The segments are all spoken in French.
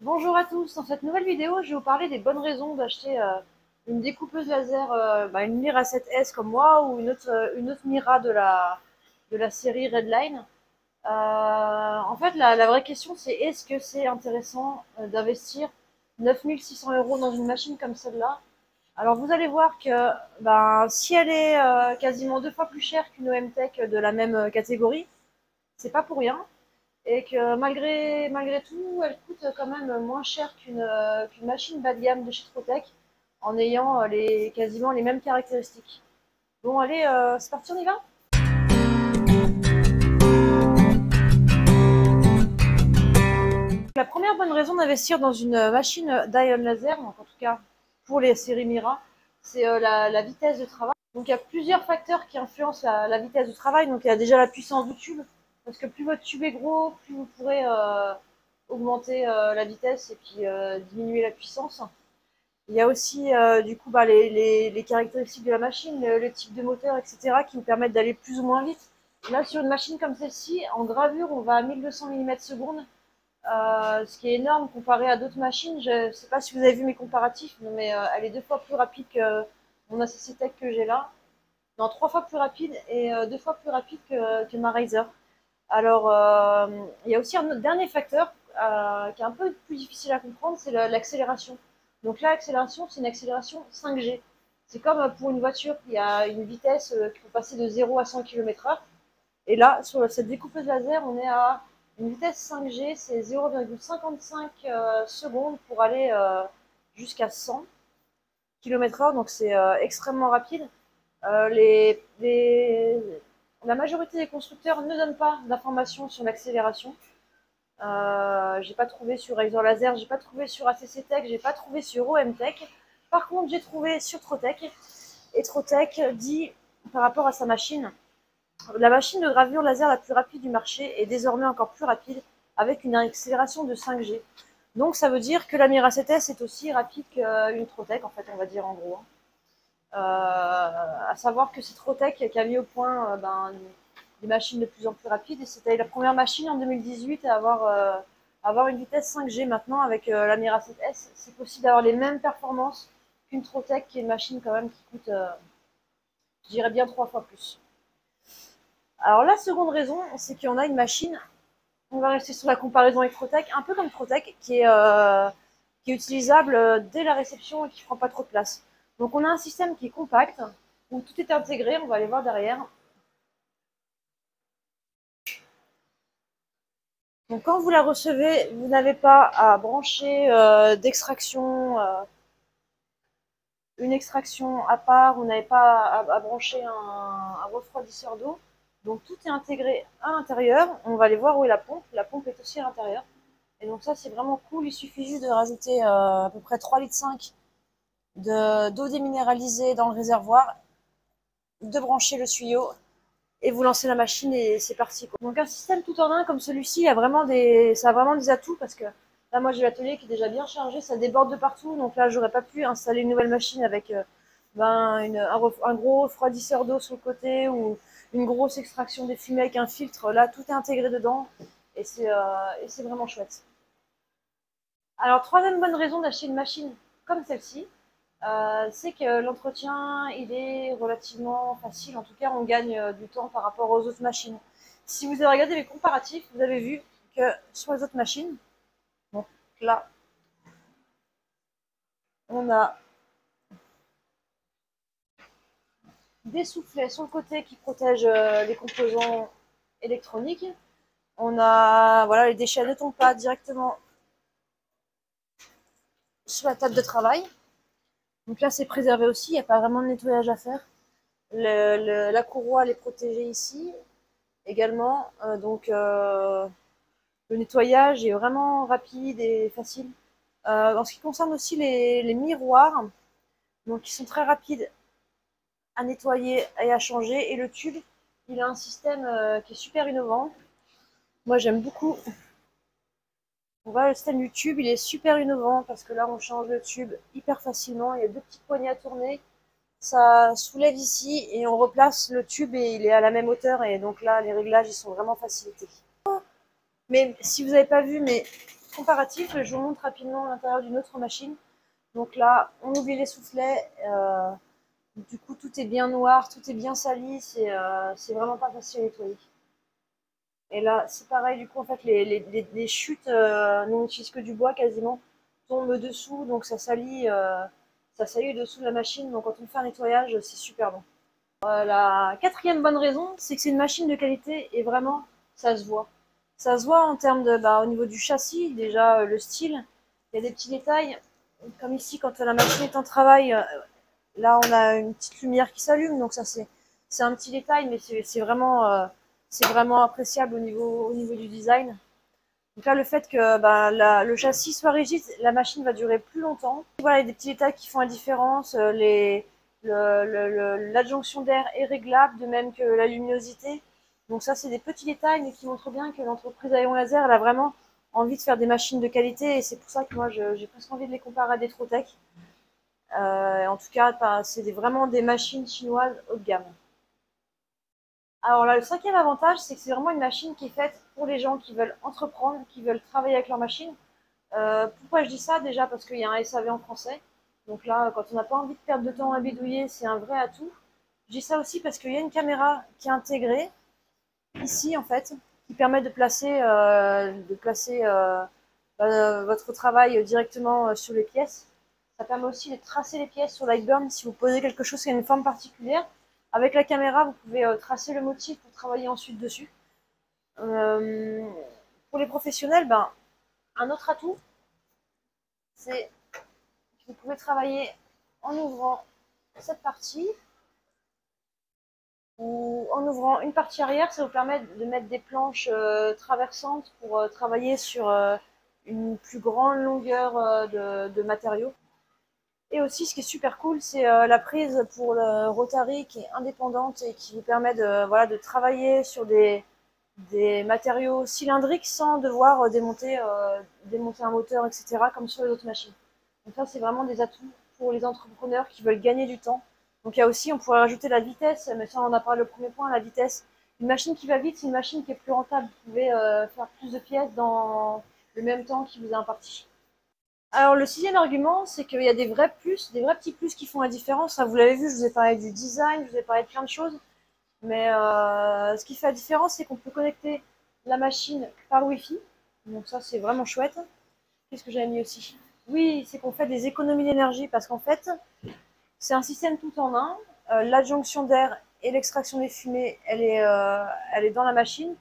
Bonjour à tous, dans cette nouvelle vidéo, je vais vous parler des bonnes raisons d'acheter une découpeuse laser, une Mira 7S comme moi ou une autre Mira de la série Redline. En fait, la vraie question c'est est-ce que c'est intéressant d'investir 9600 € dans une machine comme celle-là? Alors vous allez voir que si elle est quasiment 2 fois plus chère qu'une OM-Tech de la même catégorie, c'est pas pour rien et que malgré tout, elle coûte quand même moins cher qu'une machine bas de gamme de chez Trotec en ayant quasiment les mêmes caractéristiques. Bon, allez, c'est parti, on y va. La première bonne raison d'investir dans une machine d'Ion Laser, donc en tout cas pour les séries Mira, c'est la vitesse de travail. Donc il y a plusieurs facteurs qui influencent la vitesse de travail. Donc il y a déjà la puissance du tube, parce que plus votre tube est gros, plus vous pourrez augmenter la vitesse et puis diminuer la puissance. Il y a aussi du coup les caractéristiques de la machine, le type de moteur, etc. qui vous permettent d'aller plus ou moins vite. Là sur une machine comme celle-ci, en gravure, on va à 1200 mm/s, ce qui est énorme comparé à d'autres machines. Je ne sais pas si vous avez vu mes comparatifs, mais elle est 2 fois plus rapide que mon ACC Tech que j'ai là. Non, 3 fois plus rapide et 2 fois plus rapide que ma Razer. Alors, il y a aussi un autre dernier facteur qui est un peu plus difficile à comprendre, c'est l'accélération. Donc là, l'accélération, c'est une accélération 5G. C'est comme pour une voiture, il y a une vitesse qui peut passer de 0 à 100 km/h. Et là, sur cette découpeuse laser, on est à une vitesse 5G, c'est 0,55 secondes pour aller jusqu'à 100 km/h, donc c'est extrêmement rapide. La majorité des constructeurs ne donnent pas d'informations sur l'accélération. J'ai pas trouvé sur Razer Laser, j'ai pas trouvé sur ACC Tech, j'ai pas trouvé sur OM-Tech. Par contre, j'ai trouvé sur Trotec. Et Trotec dit, par rapport à sa machine, la machine de gravure laser la plus rapide du marché est désormais encore plus rapide avec une accélération de 5G. Donc ça veut dire que la Mira 7S est aussi rapide qu'une Trotec, en fait, on va dire en gros. À savoir que c'est Trotec qui a mis au point des machines de plus en plus rapides. Et c'était la première machine en 2018 à avoir une vitesse 5G. Maintenant, avec la Mira 7S, c'est possible d'avoir les mêmes performances qu'une Trotec, qui est une machine quand même qui coûte, je dirais bien 3 fois plus. Alors la seconde raison, c'est qu'on a une machine, on va rester sur la comparaison avec Trotec, un peu comme Trotec, qui est utilisable dès la réception et qui ne prend pas trop de place. Donc on a un système qui est compact, où tout est intégré, on va aller voir derrière. Donc quand vous la recevez, vous n'avez pas à brancher d'extraction, une extraction à part, vous n'avez pas à brancher un refroidisseur d'eau. Donc tout est intégré à l'intérieur. On va aller voir où est la pompe. La pompe est aussi à l'intérieur. Et donc ça c'est vraiment cool. Il suffit juste de rajouter à peu près 3,5 litres d'eau déminéralisée dans le réservoir, de brancher le tuyau et vous lancez la machine et c'est parti, quoi. Donc un système tout en un comme celui-ci ça a vraiment des atouts, parce que là moi j'ai l'atelier qui est déjà bien chargé, ça déborde de partout, donc là j'aurais pas pu installer une nouvelle machine avec un gros refroidisseur d'eau sur le côté ou une grosse extraction des fumées avec un filtre. Là tout est intégré dedans et c'est vraiment chouette. Alors troisième bonne raison d'acheter une machine comme celle-ci, c'est que l'entretien il est relativement facile. En tout cas, on gagne du temps par rapport aux autres machines. Si vous avez regardé les comparatifs, vous avez vu que sur les autres machines, donc là, on a des soufflets sur le côté qui protègent les composants électroniques. On a, voilà, les déchets ne tombent pas directement sur la table de travail. Donc là, c'est préservé aussi, il n'y a pas vraiment de nettoyage à faire. La courroie elle est protégée ici également, le nettoyage est vraiment rapide et facile. En ce qui concerne aussi les miroirs, donc ils sont très rapides à nettoyer et à changer. Et le tube, il a un système qui est super innovant. Moi j'aime beaucoup. On voit le système du tube, il est super innovant parce que là on change le tube hyper facilement. Il y a 2 petites poignées à tourner. Ça soulève ici et on replace le tube et il est à la même hauteur, et donc là les réglages ils sont vraiment facilités. Mais si vous n'avez pas vu, mais comparatif. Je vous montre rapidement l'intérieur d'une autre machine. Donc là, on oublie les soufflets. Du coup, tout est bien noir, tout est bien sali. C'est vraiment pas facile à nettoyer. Et là, c'est pareil. Du coup, en fait, les chutes, nous on n'utilise que du bois quasiment, tombent dessous. Donc ça salit dessous de la machine. Donc quand on fait un nettoyage, c'est super bon. La quatrième bonne raison, c'est que c'est une machine de qualité et vraiment, ça se voit. Ça se voit en termes de, au niveau du châssis, déjà le style. Il y a des petits détails, comme ici, quand la machine est en travail, là on a une petite lumière qui s'allume, donc ça c'est un petit détail, mais c'est vraiment appréciable au niveau du design. Donc là, le fait que le châssis soit rigide, la machine va durer plus longtemps. Voilà, il y a des petits détails qui font la différence. L'adjonction d'air est réglable, de même que la luminosité. Donc ça, c'est des petits détails, mais qui montrent bien que l'entreprise Aéon Laser, elle a vraiment envie de faire des machines de qualité. Et c'est pour ça que moi, j'ai presque envie de les comparer à des Trotec. En tout cas, c'est vraiment des machines chinoises haut de gamme. Alors là, le cinquième avantage, c'est que c'est vraiment une machine qui est faite pour les gens qui veulent entreprendre, qui veulent travailler avec leur machine. Pourquoi je dis ça? Déjà parce qu'il y a un SAV en français. Donc là, quand on n'a pas envie de perdre de temps à bidouiller, c'est un vrai atout. Je dis ça aussi parce qu'il y a une caméra qui est intégrée ici, en fait, qui permet de placer votre travail directement sur les pièces. Ça permet aussi de tracer les pièces sur Lightburn si vous posez quelque chose qui a une forme particulière. Avec la caméra, vous pouvez tracer le motif pour travailler ensuite dessus. Pour les professionnels, un autre atout, c'est que vous pouvez travailler en ouvrant cette partie ou en ouvrant une partie arrière. Ça vous permet de mettre des planches traversantes pour travailler sur une plus grande longueur de matériaux. Et aussi, ce qui est super cool, c'est la prise pour le Rotary qui est indépendante et qui vous permet de travailler sur des matériaux cylindriques sans devoir démonter un moteur, etc., comme sur les autres machines. Donc ça, c'est vraiment des atouts pour les entrepreneurs qui veulent gagner du temps. Donc il y a aussi, on pourrait rajouter la vitesse, mais ça on en a parlé au premier point, la vitesse. Une machine qui va vite, c'est une machine qui est plus rentable. Vous pouvez faire plus de pièces dans le même temps qui vous est imparti. Alors le sixième argument, c'est qu'il y a des vrais plus, des vrais petits plus qui font la différence. Vous l'avez vu, je vous ai parlé du design, je vous ai parlé de plein de choses. Mais ce qui fait la différence, c'est qu'on peut connecter la machine par Wi-Fi. Donc ça, c'est vraiment chouette. Qu'est-ce que j'avais mis aussi? Oui, c'est qu'on fait des économies d'énergie parce qu'en fait, c'est un système tout en un. L'adjonction d'air et l'extraction des fumées, elle est dans la machine.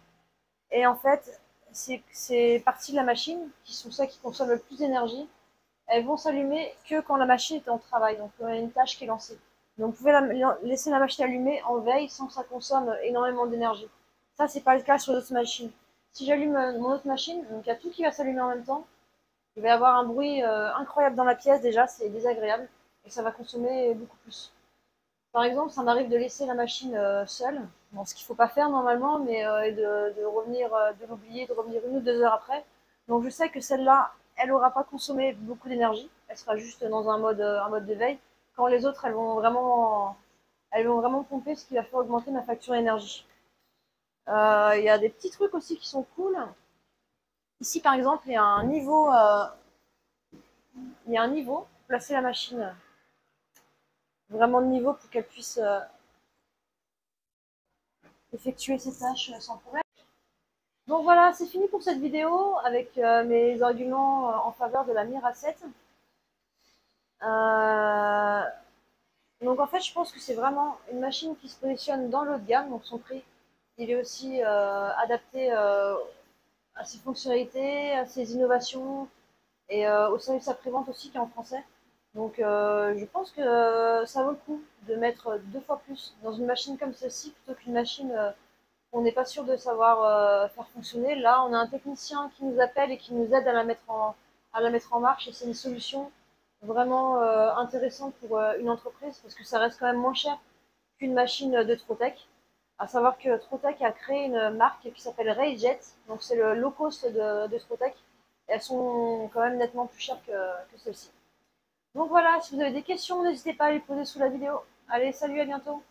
Et en fait, ces parties de la machine, qui sont celles qui consomment le plus d'énergie, elles vont s'allumer que quand la machine est en travail, donc quand il y a une tâche qui est lancée. Donc vous pouvez laisser la machine allumée en veille sans que ça consomme énormément d'énergie. Ça, c'est pas le cas sur d'autres machines. Si j'allume mon autre machine, donc il y a tout qui va s'allumer en même temps, il va y avoir un bruit incroyable dans la pièce déjà, c'est désagréable, et ça va consommer beaucoup plus. Par exemple, ça m'arrive de laisser la machine seule, bon, ce qu'il ne faut pas faire normalement, mais de revenir, de l'oublier, de revenir 1 ou 2 heures après. Donc je sais que celle-là, elle n'aura pas consommé beaucoup d'énergie, elle sera juste dans un mode de veille, quand les autres, elles vont vraiment pomper, ce qui va faire augmenter ma facture d'énergie. Il y a des petits trucs aussi qui sont cool. Ici, par exemple, il y a un niveau, pour placer la machine vraiment de niveau pour qu'elle puisse effectuer ses tâches sans problème. Donc voilà, c'est fini pour cette vidéo avec mes arguments en faveur de la Mira 7. Donc en fait, je pense que c'est vraiment une machine qui se positionne dans le haut de gamme, donc son prix, il est aussi adapté à ses fonctionnalités, à ses innovations et au service après-vente aussi qui est en français. Donc je pense que ça vaut le coup de mettre 2 fois plus dans une machine comme celle-ci plutôt qu'une machine on n'est pas sûr de savoir faire fonctionner. Là, on a un technicien qui nous appelle et qui nous aide à la mettre en marche et c'est une solution vraiment intéressante pour une entreprise parce que ça reste quand même moins cher qu'une machine de Trotec. À savoir que Trotec a créé une marque qui s'appelle Rayjet, donc c'est le low cost de Trotec. Et elles sont quand même nettement plus chères que celle-ci. Donc voilà, si vous avez des questions, n'hésitez pas à les poser sous la vidéo. Allez, salut, à bientôt!